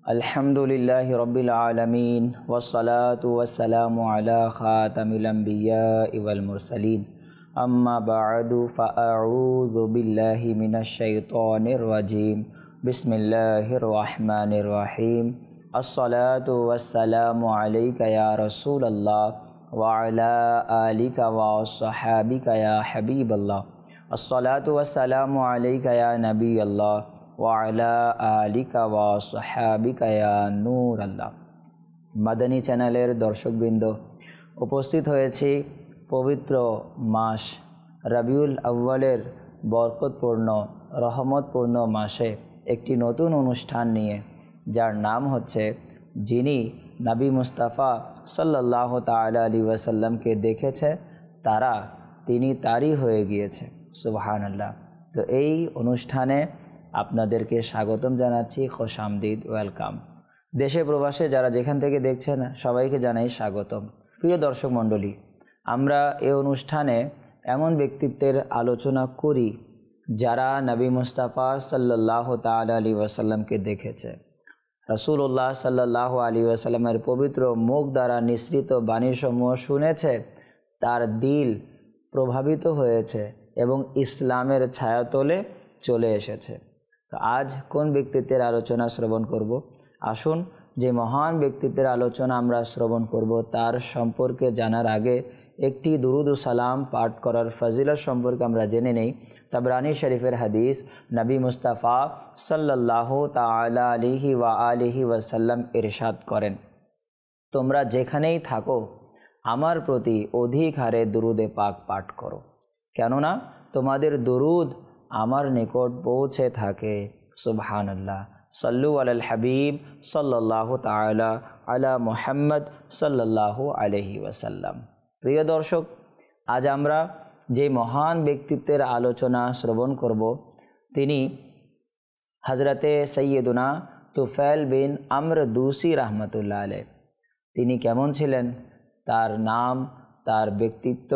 আলহামদুলিল্লাহি রাব্বিল আলামিন ওয়াসসালাতু ওয়াসসালামু আলা খাতামিল আম্বিয়াই ওয়াল মুরসালিন আম্মা বা'দু ফাআউযু বিল্লাহি মিনাশ শাইতানির রাজিম বিসমিল্লাহির রহমানির রহিম আসসালাতু ওয়াসসালামু আলাইকা ইয়া রাসূলাল্লাহ ওয়া আলা আলিকা ওয়া আসহাবিকা ইয়া হাবিবাল্লাহ আসসালাতু ওয়াসসালামু আলাইকা ইয়া নাবিয়াল্লাহ ওয়ালা আলিকা ওয়া সাহাবিকা ইয়া নূর আল্লাহ। মাদানী চ্যানেলের দর্শকবৃন্দ, উপস্থিত হয়েছি পবিত্র মাস রবিউল আউয়ালের বরকতপূর্ণ রহমতপূর্ণ মাসে একটি নতুন অনুষ্ঠান নিয়ে, যার নাম হচ্ছে যিনি নবী মুস্তাফা সাল্লাল্লাহু তাআলা আলাইহি ওয়াসাল্লামকে দেখেছে তিনি তারই হয়ে গিয়েছে। সুবহানাল্লাহ। তো এই অনুষ্ঠানে আপনাদেরকে স্বাগতম জানাচ্ছি, খোশামদিদ, ওয়েলকাম। দেশে প্রবাসে যারা যেখান থেকে দেখছেন সবাইকে জানাই স্বাগতম। প্রিয় দর্শক মণ্ডলী, আমরা এই অনুষ্ঠানে এমন ব্যক্তিত্বের আলোচনা করি যারা নবী মুস্তাফা সাল্লাল্লাহু তাআলা আলাইহি ওয়াসাল্লামকে দেখেছে, রাসূলুল্লাহ সাল্লাল্লাহু আলাইহি ওয়াসাল্লামের পবিত্র মুখ দ্বারা নিঃসৃত বাণীসমূহ শুনেছে, তার দিল প্রভাবিত হয়েছে এবং ইসলামের ছায়াতলে চলে এসেছে। তো আজ কোন ব্যক্তিত্বের আলোচনা শ্রবণ করব? আসুন, যে মহান ব্যক্তিত্বের আলোচনা আমরা শ্রবণ করব তার সম্পর্কে জানার আগে একটি দুরুদ ও সালাম পাঠ করার ফজিলত সম্পর্কে আমরা জেনে নেই। তাবরানী শরীফের হাদিস, নবী মুস্তাফা সাল্লাল্লাহু তাআলা আলাইহি ওয়া আলিহি ওয়াসাল্লাম ইরশাদ করেন, তোমরা যেখানেই থাকো আমার প্রতি অধিক হারে দুরুদে পাক পাঠ করো, কেননা তোমাদের দুরুদ আমার নিকট পৌঁছে থাকে। সুবহানাল্লাহ। সাল্লু আলাল হাবিব সাল্লাল্লাহু তাআলা আলা মুহাম্মদ সাল্লাল্লাহু আলাইহি ওয়াসাল্লাম। প্রিয় দর্শক, আজ আমরা যে মহান ব্যক্তিত্বের আলোচনা শ্রবণ করব তিনি হযরতে সৈয়দুনা তুফাইল বিন আমর দৌসি রাহমাতুল্লাহ আলাইহ। তিনি কেমন ছিলেন, তার নাম, তার ব্যক্তিত্ব,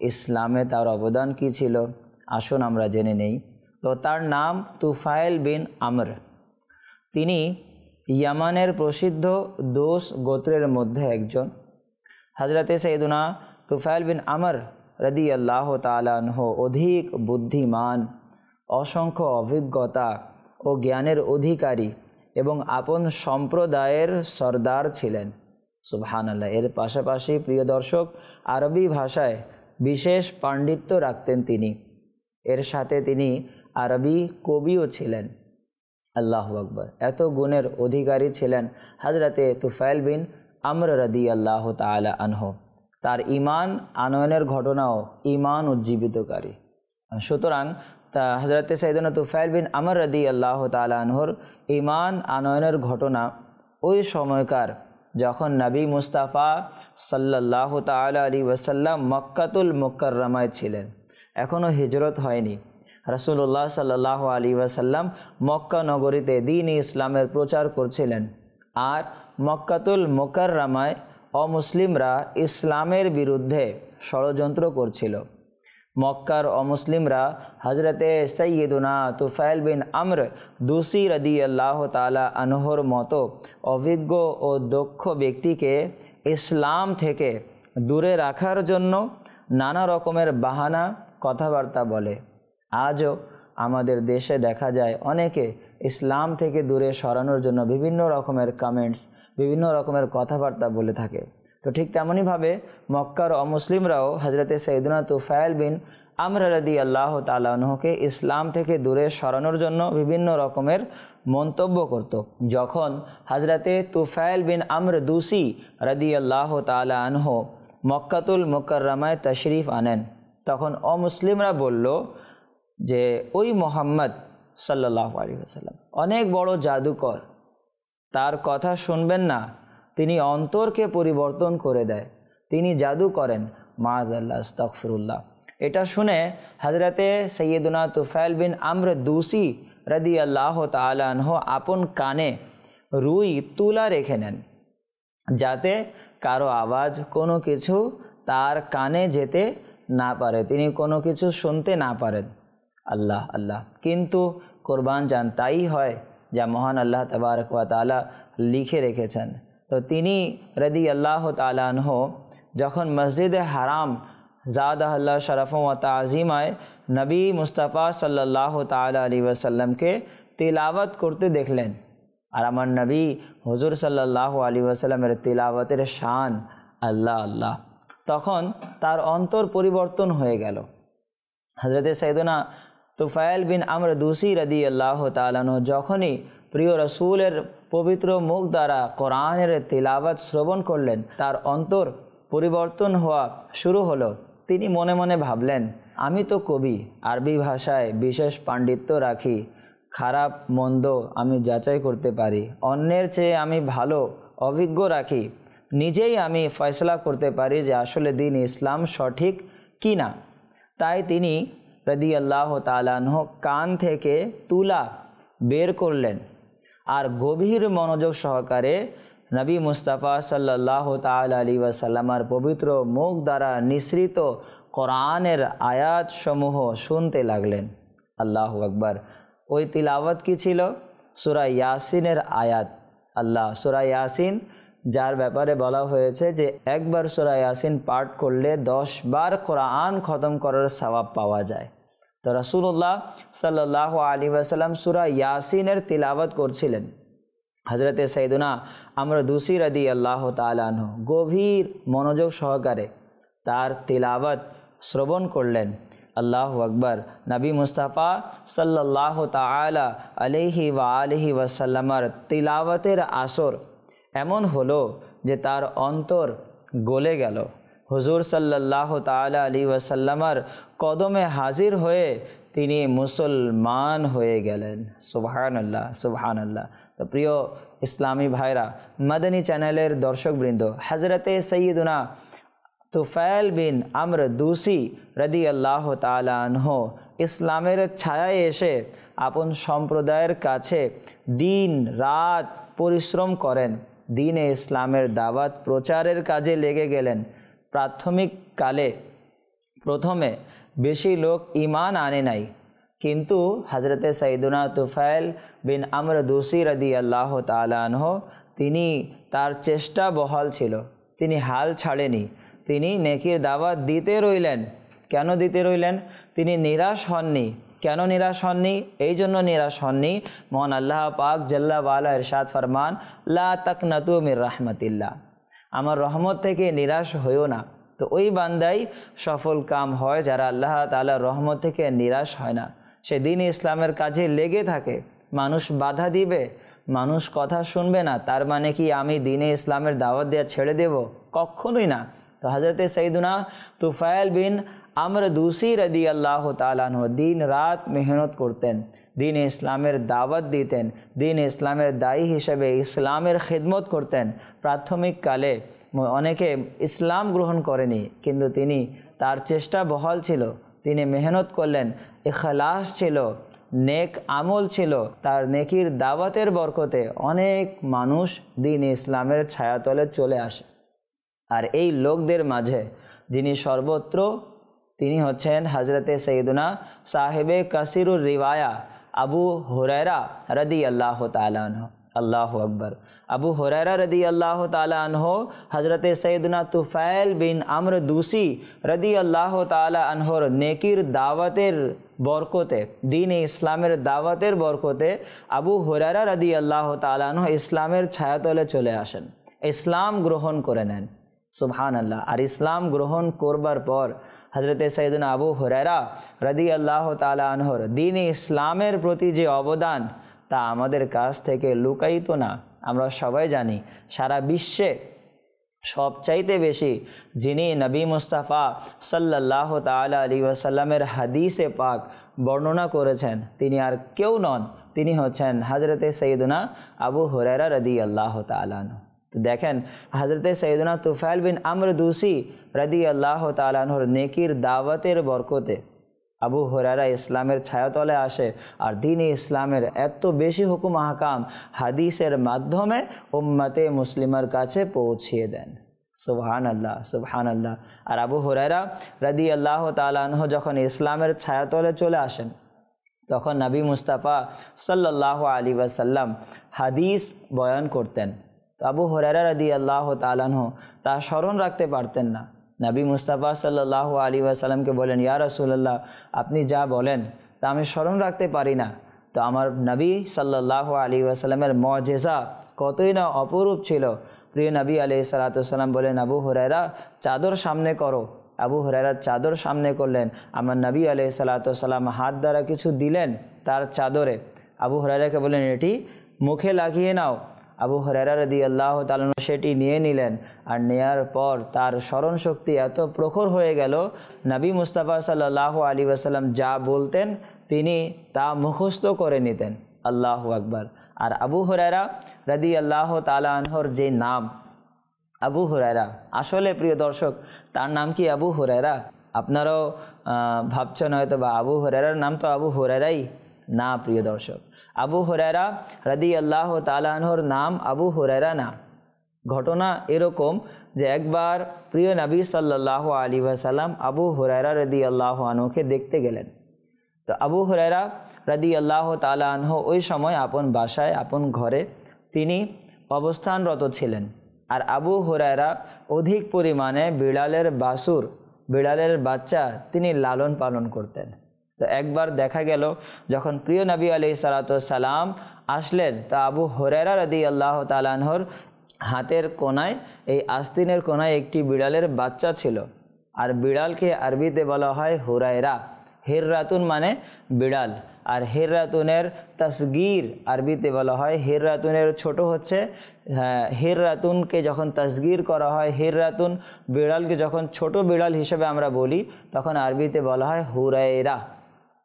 ইসলামে তার অবদান কী ছিল, আসুন আমরা জেনে নেই। তো তার নাম তুফাইল বিন আমর। তিনি ইয়ামানের প্রসিদ্ধ দোস গোত্রের মধ্যে একজন। হযরতে সৈয়দুনা তুফাইল বিন আমর রাদিয়াল্লাহু তাআলা আনহু অধিক বুদ্ধিমান, অসংখ্য অভিজ্ঞতা ও জ্ঞানের অধিকারী এবং আপন সম্প্রদায়ের সরদার ছিলেন। সুবহানাল্লাহ। এর পাশাপাশি প্রিয় দর্শক, আরবি ভাষায় বিশেষ পাণ্ডিত্য রাখতেন তিনি। এর সাথে তিনি আরবি কবিও ছিলেন। আল্লাহু আকবার। এত গুণের অধিকারী ছিলেন হযরতে তুফাইল বিন আমর রাদিয়াল্লাহু তাআলা আনহু। তার ঈমান আনয়নের ঘটনাও ঈমান উজ্জীবিতকারী। সুতরাং হযরতে সাইয়েদনা তুফাইল বিন আমর রাদিয়াল্লাহু তাআলা আনহুর ঈমান আনয়নের ঘটনা ওই সময়কার যখন নবী মুস্তাফা সাল্লাল্লাহু তাআলা আলাইহি ওয়াসাল্লাম মক্কাতুল মুকাররমায় ছিলেন, এখনও হিজরত হয়নি। রাসূলুল্লাহ সাল্লাল্লাহু আলাইহি ওয়াসাল্লাম মক্কা নগরীতে দ্বীন ইসলামের প্রচার করছিলেন, আর মক্কাতুল মুকাররমায় অমুসলিমরা ইসলামের বিরুদ্ধে ষড়যন্ত্র করছিল। মক্কার অমুসলিমরা হযরতে সৈয়দুনা তুফাইল বিন আমর দৌসি রাদিয়াল্লাহু তাআলা আনহুর মতো অভিজ্ঞ ও দক্ষ ব্যক্তিকে ইসলাম থেকে দূরে রাখার জন্য নানা রকমের বাহানা কথাবার্তা বলে। আজও আমাদের দেশে দেখা যায় অনেকে ইসলাম থেকে দূরে সরানোর জন্য বিভিন্ন রকমের কমেন্টস, বিভিন্ন রকমের কথাবার্তা বলে থাকে। তো ঠিক তেমনইভাবে মক্কার অমুসলিমরাও হযরতে সৈয়দুনা তুফাইল বিন আমর রাদিয়াল্লাহু তাআলা আনহুকে ইসলাম থেকে দূরে সরানোর জন্য বিভিন্ন রকমের মন্তব্য করত। যখন হযরতে তুফাইল বিন আমর দৌসি রাদিয়াল্লাহু তাআলা আনহু মক্কাতুল মুকাররমায় তশরিফ আনেন, তখন অমুসলিমরা বলল যে ওই মুহাম্মদ সাল্লাল্লাহু আলাইহি ওয়াসাল্লাম অনেক বড় জাদুকর, তার কথা শুনবেন না, তিনি অন্তরকে পরিবর্তন করে দেয়, তিনি জাদু করেন। মাআযাল্লাহ, আস্তাগফিরুল্লাহ। এটা শুনে হযরতে সৈয়দুনা তুফাইল বিন আমর দৌসি রাদিয়াল্লাহু তাআলা আনহু আপন কানে রুই তুলা রেখে নেন, যাতে কারো আওয়াজ, কোনো কিছু তার কানে যেতে না পারে, তিনি কোনো কিছু শুনতে না পারেন। আল্লাহ আল্লাহ। কিন্তু কোরবান যান, তাই হয়। যা মহান আল্লাহ তাবারক ওয়া তাআলা লিখে রেখেছেন। তো তিনি রাদিয়াল্লাহু তাআলা আনহু যখন মসজিদে হারাম জাদাহাল্লাহ শরফ ওয়া তাজিমায় নবী মুস্তাফা সাল্লাল্লাহু তাআলা আলাইহি ওয়াসাল্লামকে তিলাওয়াত করতে দেখলেন, আর আমার নবী হুজুর সাল্লাল্লাহু আলাইহি ওয়াসাল্লামের তিলাওয়াতের শান আল্লাহ আল্লাহ, তখন তার অন্তর পরিবর্তন হয়ে গেল। হযরতে সাইয়েদনা তুফাইল বিন আমর দুসি রাদিয়াল্লাহু তাআলা আনহু যখনই প্রিয় রাসূলের পবিত্র মুখ দ্বারা কোরআনের তিলাওয়াত শ্রবণ করলেন, তার অন্তর পরিবর্তন হওয়া শুরু হলো। তিনি মনে মনে ভাবলেন, আমি তো কবি, আরবি ভাষায় বিশেষ পাণ্ডিত্য রাখি, খারাপ মন্দ আমি যাচাই করতে পারি, অন্যের চেয়ে আমি ভালো অভিজ্ঞ রাখি, নিজেই আমি ফয়সলা করতে পারি যে আসলে দিন ইসলাম সঠিক কি না। তাই তিনি রাদিয়াল্লাহু তাআলা আনহু কান থেকে তুলা বের করলেন আর গভীর মনোযোগ সহকারে নবী মুস্তাফা সাল্লাল্লাহু তাআলা আলাইহি ওয়াসাল্লামের পবিত্র মুখ দ্বারা নিঃসৃত কোরআনের আয়াত সমূহ শুনতে লাগলেন। আল্লাহু আকবার। ওই তিলাওয়াত কি ছিল? সূরা ইয়াসিনের আয়াত। সূরা ইয়াসিন, যার ব্যাপারে বলা হয়েছে যে একবার সূরা ইয়াসিন পাঠ করলে 10 বার কোরআন খতম করার সওয়াব পাওয়া যায়। তো রাসূলুল্লাহ সাল্লাল্লাহু আলাইহি ওয়াসাল্লাম সূরা ইয়াসিনের তিলাওয়াত করছিলেন। হযরতে সাইয়েদনা আমর দুসি রাদিয়াল্লাহু তাআলা আনহু গভীর মনোযোগ সহকারে তার তিলাওয়াত শ্রবণ করলেন। আল্লাহু আকবার। নবী মুস্তাফা সাল্লাল্লাহু তাআলা আলাইহি ওয়া আলিহি ওয়াসাল্লামের তিলাওয়াতের আসর এমন হলো যে তার অন্তর গলে গেল। হুজুর সাল্লাল্লাহু তাআলা আলাইহি ওয়াসাল্লামের কদমে হাজির হয়ে তিনি মুসলমান হয়ে গেলেন। সুবহানাল্লাহ, সুবহানাল্লাহ। তো প্রিয় ইসলামী ভাইরা, মাদানী চ্যানেলের দর্শকবৃন্দ, হযরতে সাইয়্যিদুনা তুফাইল বিন আমর দুসি রাদিয়াল্লাহু তাআলা আনহু ইসলামের ছায়ায় এসে আপন সম্প্রদায়ের কাছে দিন রাত পরিশ্রম করেন, দ্বীনে ইসলামের দাওয়াত প্রচারের কাজে লেগে গেলেন। প্রাথমিক কালে প্রথমে বেশি লোক ঈমান আনে নাই, কিন্তু হযরতে সাইয়েদুনা তুফাইল বিন আমর দুসি রাদিয়াল্লাহু তাআলা আনহু তিনি তার চেষ্টা বহাল ছিল, তিনি হাল ছাড়েনি, তিনি নেকির দাওয়াত দিতে রইলেন। কেন দিতে রইলেন? তিনি নিরাশ হননি। কেন নিরাশ হননি? এই জন্য নিরাশ হননি, মহান আল্লাহ পাক জাল্লা ওয়ালা ইরশাদ ফরমান, লা তাকনাতু মির রাহমাতিল্লাহ, আমার রহমত থেকে নিরাশ হইও না। তো ওই বান্দাই সফল কাম হয় যারা আল্লাহ তাআলার রহমত থেকে নিরাশ হয় না। সে দিন ইসলামের কাজে লেগে থাকে। মানুষ বাধা দিবে, মানুষ কথা শুনবে না, তার মানে কি আমি দিনে ইসলামের দাওয়াত দেওয়া ছেড়ে দেব? কখনোই না। তো হযরতে সাইয়েদুনা তুফাইল বিন আমর দুসি রাদিয়াল্লাহু তাআলা আনহু দিন রাত মেহনত করতেন, দিন ইসলামের দাওয়াত দিতেন, দিন ইসলামের দায়ী হিসেবে ইসলামের খিদমত করতেন। প্রাথমিক কালে অনেকে ইসলাম গ্রহণ করেনি, কিন্তু তিনি তার চেষ্টা বহাল ছিল, তিনি মেহনত করলেন, ইখলাস ছিল, নেক আমল ছিল। তার নেকির দাওয়াতের বরকতে অনেক মানুষ দিন ইসলামের ছায়াতলে চলে আসে। আর এই লোকদের মাঝে যিনি সর্বত্র, তিনি হচ্ছেন হযরতে সাইয়েদুনা সাহেবে কাসিরুর রিওয়ায়া আবু হুরায়রা রাদিয়াল্লাহু তাআলা আনহু। আল্লাহু আকবার। আবু হুরায়রা রাদিয়াল্লাহু তাআলা আনহু হযরতে সাইয়েদুনা তুফাইল বিন আমর দুসি রাদিয়াল্লাহু তাআলা আনহুর নেকির দাওয়াতের বরকতে, দ্বীনে ইসলামের দাওয়াতের বরকতে আবু হুরায়রা রাদিয়াল্লাহু তাআলা আনহু ইসলামের ছায়াতলে চলে আসেন, ইসলাম গ্রহণ করে নেন। সুবহানাল্লাহ। আর ইসলাম গ্রহণ করবার পর হযরতে সাইয়েদুনা আবু হুরায়রা রাদিয়াল্লাহু তাআলা আনহুর দ্বীনে ইসলামের প্রতি যে অবদান, তা আমাদের কাছ থেকে লুকায়িত না। আমরা সবাই জানি, সারা বিশ্বে সবচাইতে বেশি যিনি নবী মুস্তাফা সাল্লাল্লাহু তাআলা আলাইহি ওয়াসাল্লামের হাদিসে পাক বর্ণনা করেছেন, তিনি আর কেউ নন, তিনি হচ্ছেন হযরতে সাইয়েদুনা আবু হুরায়রা রাদিয়াল্লাহু তাআলা আনহু। দেখেন, হযরতে সাইয়েদুনা তুফাইল বিন আমর দুসি রাদিয়াল্লাহু তাআলা আনহুর নেকির দাওয়াতের বরকতে আবু হুরায়রা ইসলামের ছায়াতলে আসে, আর দ্বীনে ইসলামের এত বেশি হুকুম আহকাম হাদিসের মাধ্যমে উম্মতে মুসলিমার কাছে পৌঁছিয়ে দেন। সুবহানাল্লাহ, সুবহানাল্লাহ। আর আবু হুরায়রা রাদিয়াল্লাহু তাআলা আনহু যখন ইসলামের ছায়াতলে চলে আসেন, তখন নবী মুস্তাফা সাল্লাল্লাহু আলাইহি ওয়াসাল্লাম হাদিস বয়ান করতেন। তো আবু হুরায়রা রাদিয়াল্লাহু তাআলা আনহু তা স্মরণ রাখতে পারতেন না। নবী মুস্তাফা সাল্লাল্লাহু আলাইহি ওয়াসাল্লামকে বলেন, ইয়া রাসূলুল্লাহ, আপনি যা বলেন তা আমি স্মরণ রাখতে পারি না। তো আমার নবী সাল্লাল্লাহু আলাইহি ওয়াসাল্লামের মুজিজা কতই না অপরূপ ছিল। প্রিয় নবী আলাইহিস সালাতু ওয়াসসালাম বলেন, আবু হুরায়রা চাদর সামনে করো। আবু হুরায়রা চাদর সামনে করলেন। আমার নবী আলাইহিস সালাতু ওয়াসসালাম হাত দ্বারা কিছু দিলেন তার চাদরে। আবু হুরায়রাকে বলেন, এটি মুখে লাগিয়ে নাও। আবু হুরায়রা রাদিয়াল্লাহু তাআলা সেটি নিয়ে নিলেন। আর নেয়ার পর তার স্মরণ শক্তি এত প্রখর হয়ে গেল, নবী মুস্তাফা সাল্লাল্লাহু আলাইহি ওয়াসাল্লাম যা বলতেন তিনি তা মুখস্থ করে নিতেন। আল্লাহু আকবার। আর আবু হুরায়রা রাদিয়াল্লাহু তাআলা আনহুর যে নাম আবু হুরায়রা, আসলে প্রিয় দর্শক তার নাম কি আবু হুরায়রা? আপনারাও ভাবছেন হয়তো বা আবু হুরায়রার নাম তো আবু হুরায়রাই না। প্রিয় দর্শক, আবু হুরায়রা রাদিয়াল্লাহু তাআলা আনহুর নাম আবু হুরায়রা না। ঘটনা এরকম যে একবার প্রিয় নবী সাল্লাল্লাহু আলাইহি ওয়াসাল্লাম আবু হুরায়রা রাদিয়াল্লাহু আনহুকে দেখতে গেলেন। তো আবু হুরায়রা রাদিয়াল্লাহু তাআলা আনহু ওই সময় আপন বাসায় আপন ঘরে তিনি অবস্থানরত ছিলেন। আর আবু হুরায়রা অধিক পরিমাণে বিড়ালের বাছুর, বিড়ালের বাচ্চা তিনি লালন পালন করতেন। তো একবার দেখা গেল যখন প্রিয় নবী আলাইহিস সালাতু ওয়াসসালাম আসলেন, তা আবু হুরায়রা রাদিয়াল্লাহু তাআলা আনহুর হাতের কোনায়, এই আস্তিনের কোনায় একটি বিড়ালের বাচ্চা ছিল। আর বিড়ালকে আরবিতে বলা হয় হুরায়রা। হিররাতুন মানে বিড়াল, আর হিররাতুনের তাসগীর আরবিতে বলা হয়, হিররাতুনের ছোট হচ্ছে হিররাতুনকে যখন তাসগীর করা হয়, হিররাতুন বিড়ালকে যখন ছোট বিড়াল হিসেবে আমরা বলি তখন আরবিতে বলা হয় হুরায়রা।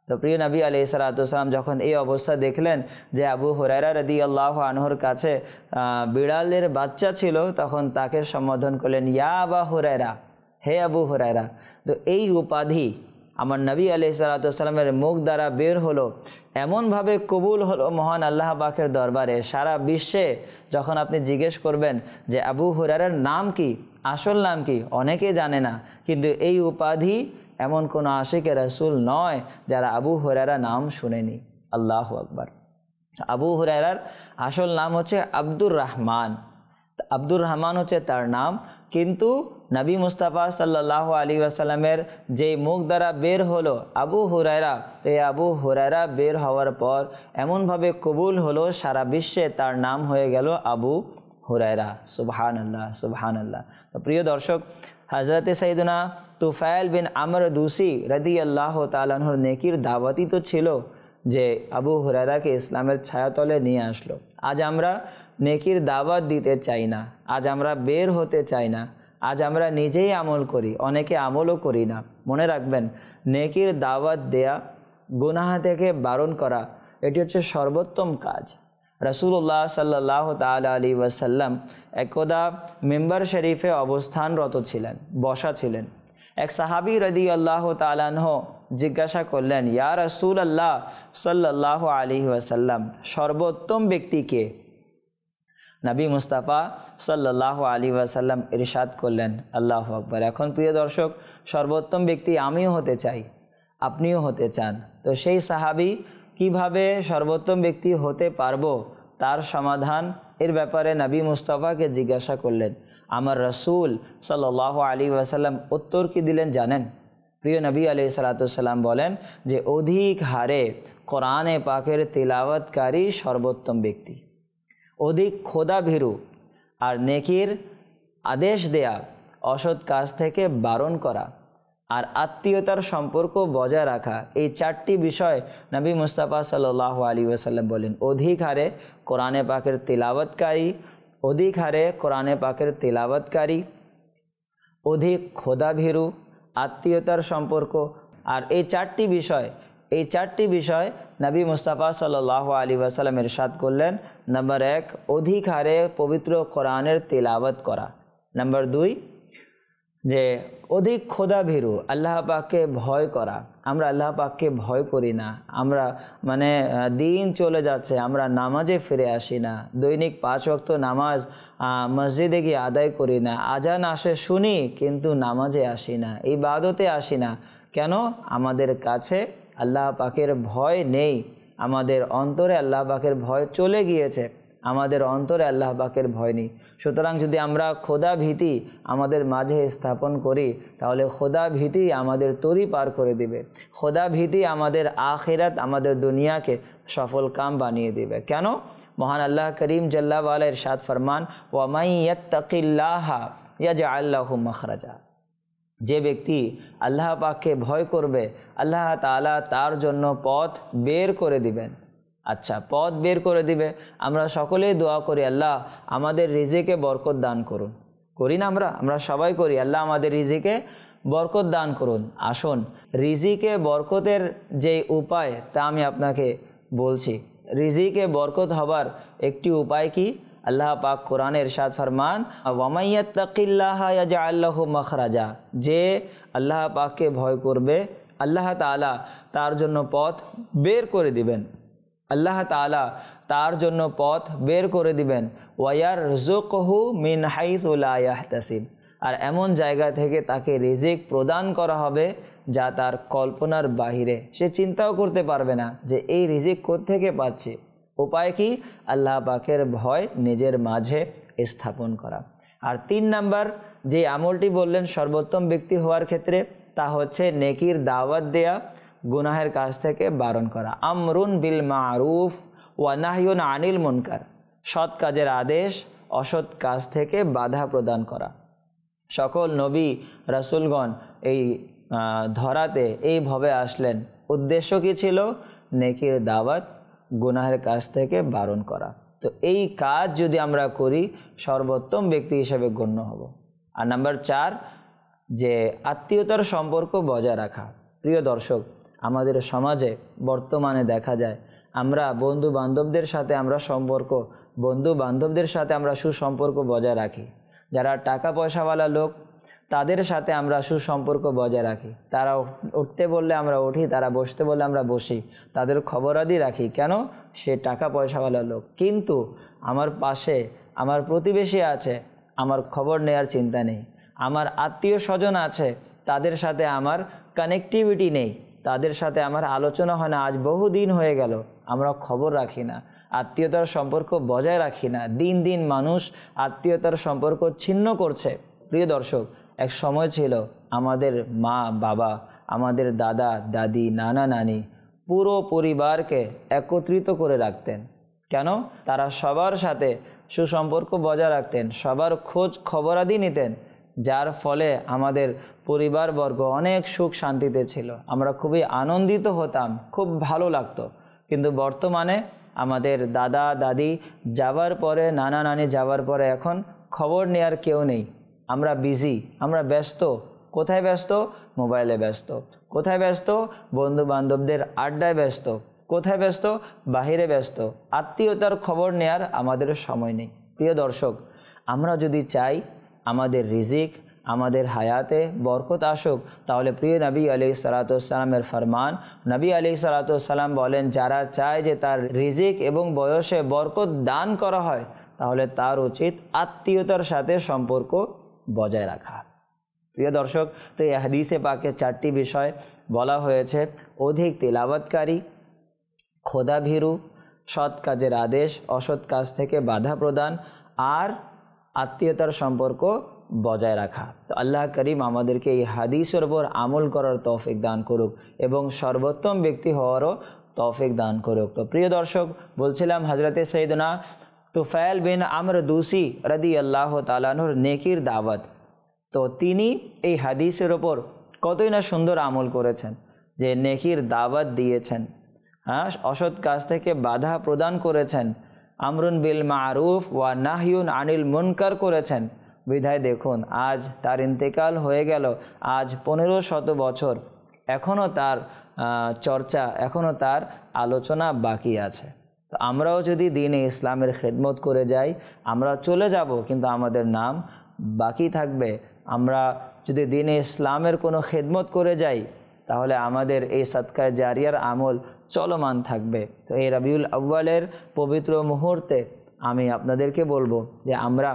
তো প্রিয় নবী আলাইহিস সালাতু ওয়াসসালাম যখন এই অবস্থা দেখলেন যে আবু হুরায়রা রাদিয়াল্লাহু আনহুর কাছে বিড়ালের বাচ্চা ছিল, তখন তাকে সম্বোধন করলেন, ইয়া আবা হুরায়রা, হে আবু হুরায়রা। তো এই উপাধি আমার নবী আলাইহিস সালাতু ওয়াসসালামের মুখ দ্বারা বের হলো, এমনভাবে কবুল হলো মহান আল্লাহ পাকের দরবারে। সারা বিশ্বে যখন আপনি জিজ্ঞেস করবেন যে আবু হুরায়রার নাম কি, আসল নাম কি, অনেকে জানে না। কিন্তু এই উপাধি এমন কোনো আশিকে রাসূল নয় যারা আবু হুরায়রা নাম শুনেনি। আল্লাহু আকবার। আবু হুরায়রার আসল নাম হচ্ছে আব্দুর রহমান। আব্দুর রহমান হচ্ছে তার নাম, কিন্তু নবী মুস্তাফা সাল্লাল্লাহু আলাইহি ওয়াসাল্লামের যেই মুখ দ্বারা বের হলো আবু হুরায়রা, এই আবু হুরায়রা বের হওয়ার পর এমনভাবে কবুল হলো সারা বিশ্বে তার নাম হয়ে গেল আবু হুরায়রা। সুবহানাল্লাহ, সুবহানাল্লাহ। তো প্রিয় দর্শক, হযরতে সাইয়েদুনা তুফাইল বিন আমর দুসি রাদিয়াল্লাহু তাআলা আনহুর নেকির দাওয়াতই তো ছিল যে আবু হুরায়রাকে ইসলামের ছায়াতলে নিয়ে আসলো। আজ আমরা নেকির দাওয়াত দিতে চাই না, আজ আমরা বের হতে চাই না, আজ আমরা নিজেই আমল করি, অনেকে আমলও করি না। মনে রাখবেন, নেকির দাওয়াত দেয়া, গুনাহ থেকে বারণ করা, এটি হচ্ছে সর্বোত্তম কাজ। রাসূলুল্লাহ সাল্লাল্লাহু তাআলা আলাইহি ওয়াসাল্লাম একদা মিম্বার শরীফে অবস্থানরত ছিলেন, বসা ছিলেন। এক সাহাবী রাদিয়াল্লাহু তাআলা আনহু জিজ্ঞাসা করলেন, ইয়া রাসূলুল্লাহ সাল্লাল্লাহু আলাইহি ওয়াসাল্লাম, সর্বোত্তম ব্যক্তি কে? নবী মুস্তাফা সাল্লাল্লাহু আলাইহি ওয়াসাল্লাম ইরশাদ করলেন, আল্লাহু আকবার। এখন প্রিয় দর্শক, সর্বোত্তম ব্যক্তি আমিও হতে চাই, আপনিও হতে চান। তো সেই সাহাবী কিভাবে সর্বোত্তম ব্যক্তি হতে পারবো তার সমাধান এর ব্যাপারে নবী মুস্তাফাকে জিজ্ঞাসা করলেন। আমার রাসূল সাল্লাল্লাহু আলাইহি ওয়াসাল্লাম উত্তর কি দিলেন জানেন? প্রিয় নবী আলাইহিস সালাতু ওয়াসসালাম বলেন যে অধিক হারে কোরআনে পাকের তিলাওয়াতকারী সর্বোত্তম ব্যক্তি, অধিক খোদাভীরু আর নেকির আদেশ দেয়া, অসৎ কাজ থেকে বারণ করা আর আত্মীয়তার সম্পর্ক বজায় রাখা, এই চারটি বিষয় নবী মুস্তাফা সাল্লাল্লাহু আলাইহি ওয়াসাল্লাম বলেন অধিক হারে কোরআনে পাকের তিলাওয়াতকারী, অধিক হারে কোরআনে পাকের তিলাওয়াতকারী, অধিক খোদাভীরু, আত্মীয়তার সম্পর্ক। আর এই চারটি বিষয় নবী মুস্তাফা সাল্লাল্লাহু আলাইহি ওয়াসাল্লাম ইরশাদ করলেন। নাম্বার 1, অধিক হারে পবিত্র কোরআনের তিলাওয়াত করা। নাম্বার 2, যে অধিক খোদাভীরু, আল্লাহ পাককে ভয় করা। আমরা আল্লাহ পাককে ভয় করি না, আমরা দিন চলে যাচ্ছে, আমরা নামাজে ফিরে আসি না, দৈনিক 5 ওয়াক্ত নামাজ মসজিদে গিয়ে আদায় করি না, আজান আসে শুনি কিন্তু নামাজে আসি না, ইবাদতে আসি না। কেন? আমাদের কাছে আল্লাহ পাকের ভয় নেই, আমাদের অন্তরে আল্লাহ পাকের ভয় চলে গিয়েছে, আমাদের অন্তরে আল্লাহ পাকের ভয় নেই। সুতরাং যদি আমরা খোদা ভীতি আমাদের মাঝে স্থাপন করি, তাহলে খোদা ভীতি আমাদের তরি পার করে দিবে। খোদা ভীতি আমাদের আখিরাত, আমাদের দুনিয়াকে সফল কাম বানিয়ে দিবে। কেন? মহান আল্লাহ করিম জাল্লা ওয়ালা ইরশাদ ফরমান, ওয়া মান ইয়াত্তাকিল্লাহা ইয়াজআল লাহু মাখরাজা। যে ব্যক্তি আল্লাহ পাককে ভয় করবে, আল্লাহ তাআলা তার জন্য পথ বের করে দিবেন। আচ্ছা, পথ বের করে দিবে। আমরা সকলেই দোয়া করি, আল্লাহ আমাদের রিজিকে বরকত দান করুন। করি না? আমরা সবাই করি, আল্লাহ আমাদের রিজিকে বরকত দান করুন। আসুন, রিজিকে বরকতের যে উপায় তা আমি আপনাকে বলছি। রিজিকে বরকত হবার একটি উপায় কি? আল্লাহ পাক কোরআনে ইরশাদ ফরমান, ওয়া মান ইয়াত্তাকিল্লাহা ইয়াজআল লাহু মাখরাজা। যে আল্লাহ পাককে ভয় করবে, আল্লাহ তাআলা তার জন্য পথ বের করে দিবেন। আল্লাহ তাআলা তার জন্য পথ বের করে দিবেন। ওয়া ইয়ারযুকহু মিন হাইসু লা ইয়াহতাসিব। আর এমন জায়গা থেকে তাকে রিজিক প্রদান করা হবে যা তার কল্পনার বাহিরে, সে চিন্তাও করতে পারবে না যে এই রিজিক কোত্থেকে পাচ্ছে। উপায় কি? আল্লাহ পাকের ভয় নিজের মাঝে স্থাপন করা। আর 3 নাম্বার যে আমলটি বললেন সর্বোত্তম ব্যক্তি হওয়ার ক্ষেত্রে, তা হচ্ছে নেকির দাওয়াত দেয়া, গুনাহের কাজ থেকে বারণ করা। আমরুন বিল মারুফ ওয়া নাহয়ুন আনিল মুনকার। সৎ কাজের আদেশ, অসৎ কাজ থেকে বাধা প্রদান করা। সকল নবী রাসূলগণ এই ধরাতে এইভাবে আসলেন। উদ্দেশ্য কি ছিল? নেকির দাওয়াত, গুনাহের কাজ থেকে বারণ করা। তো এই কাজ যদি আমরা করি, সর্বোত্তম ব্যক্তি হিসেবে গণ্য হব। আর নাম্বার 4, যে আত্মীয়তার সম্পর্ক বজায় রাখা। প্রিয় দর্শক, আমাদের সমাজে বর্তমানে দেখা যায় আমরা বন্ধু বান্ধবদের সাথে আমরা সুসম্পর্ক বজায় রাখি। যারা টাকা পয়সাওয়ালা লোক, তাদের সাথে আমরা সুসম্পর্ক বজায় রাখি। তারা উঠতে বললে আমরা উঠি, তারা বসতে বললে আমরা বসি, তাদের খবরাদি রাখি। কেন? সে টাকা পয়সাওয়ালা লোক। কিন্তু আমার পাশে আমার প্রতিবেশী আছে, আমার খবর নেয়ার চিন্তা নেই। আমার আত্মীয় স্বজন আছে, তাদের সাথে আমার কানেক্টিভিটি নেই, তাদের সাথে আমার আলোচনা হয় না। আজ বহুদিন হয়ে গেল, আমরা খবর রাখি না, আত্মীয়তার সম্পর্ক বজায় রাখি না। দিন দিন মানুষ আত্মীয়তার সম্পর্ক ছিন্ন করছে। প্রিয় দর্শক, এক সময় ছিল আমাদের মা বাবা, আমাদের দাদা দাদি, নানা নানি পুরো পরিবারকে একত্রিত করে রাখতেন। কেন? তারা সবার সাথে সুসম্পর্ক বজায় রাখতেন, সবার খোঁজ খবরাদি নিতেন, যার ফলে আমাদের পরিবারবর্গ অনেক সুখ শান্তিতে ছিল। আমরা খুবই আনন্দিত হতাম, খুব ভালো লাগতো। কিন্তু বর্তমানে আমাদের দাদা দাদি যাওয়ার পরে, নানা নানি যাওয়ার পরে এখন খবর নেওয়ার কেউ নেই। আমরা বিজি, আমরা ব্যস্ত। কোথায় ব্যস্ত? মোবাইলে ব্যস্ত। কোথায় ব্যস্ত? বন্ধু বান্ধবদের আড্ডায় ব্যস্ত। কোথায় ব্যস্ত? বাহিরে ব্যস্ত। আত্মীয়তার খবর নেয়ার আমাদের সময় নেই। প্রিয় দর্শক, আমরা যদি চাই আমাদের রিজিক, আমাদের হায়াতে বরকত আসুক, তাহলে প্রিয় নবী আলাইহিসসালামের ফরমান, নবী আলাইহিসসালাম বলেন, যারা চায় যে তার রিজিক এবং বয়সে বরকত দান করা হয়, তাহলে তার উচিত আত্মীয়তার সাথে সম্পর্ক বজায় রাখা। প্রিয় দর্শক, তো এই হাদিসে পাকে 4টি বিষয় বলা হয়েছে: অধিক তিলাওয়াতকারী, খোদাভীরু, সৎ কাজের আদেশ, অসৎ কাজ থেকে বাধা প্রদান, আর আত্মীয়তার সম্পর্ক বজায় রাখা। তো আল্লাহ করিম আমাদেরকে এই হাদিসের উপর আমল করার তৌফিক দান করুক এবং সর্বোত্তম ব্যক্তি হওয়ারও তৌফিক দান করুক। তো প্রিয় দর্শক, বলছিলাম হজরতে সৈয়দনা তুফাইল বিন আমর দুসি রাদিয়াল্লাহু তাআলা আনহুর নেকির দাওয়াত। তো তিনি এই হাদিসের ওপর কতই না সুন্দর আমল করেছেন, যে নেকির দাওয়াত দিয়েছেন, অসৎ কাজ থেকে বাধা প্রদান করেছেন, আমরুন বিল মারুফ ওয়া নাহয়ুন আনিল মুনকার করেছেন। বিধায় দেখুন, আজ তার ইন্তেকাল হয়ে গেল, আজ 1500 বছর, এখনও তার চর্চা, এখনও তার আলোচনা বাকি আছে। তো আমরাও যদি দ্বীন ইসলামের খেদমত করে যাই, আমরা চলে যাব কিন্তু আমাদের নাম বাকি থাকবে। আমরা যদি দ্বীন ইসলামের কোনো খেদমত করে যাই, তাহলে আমাদের এই সদকায়ে জারিয়ার আমল চলমান থাকবে। তো এই রবিউল আউয়ালের পবিত্র মুহূর্তে আমি আপনাদেরকে বলবো যে আমরা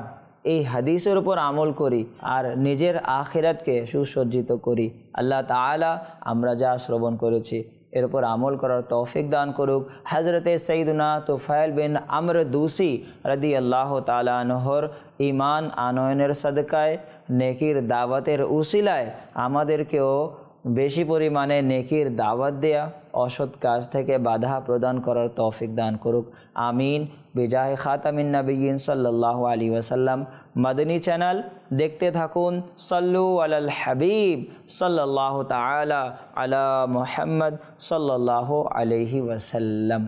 এই হাদিসের উপর আমল করি আর নিজের আখিরাতকে সুসজ্জিত করি। আল্লাহ তাআলা আমরা যা শ্রবণ করেছি এর উপর আমল করার তৌফিক দান করুক। হযরতে সাইয়্যিদুনা তুফাইল বিন আমর দূসী রাদিয়াল্লাহু তাআলা আনহুর ঈমান আনয়নের সাদকায়, নেকির দাওয়াতের উসিলায় আমাদেরকেও বেশি পরিমাণে নেকির দাওয়াত দেয়া, অসৎ কাজ থেকে বাধা প্রদান করার তৌফিক দান করুক। আমিন। বিজাহে খাতামিন নবিয়্যিন সাল্লাল্লাহু আলাইহি ওয়াসাল্লাম। মাদানী চ্যানেল দেখতে থাকুন। সাল্লু আলাল হাবিব সাল্লাল্লাহু তাআলা আলা মুহাম্মদ সাল্লাল্লাহু আলাইহি ওয়াসাল্লাম।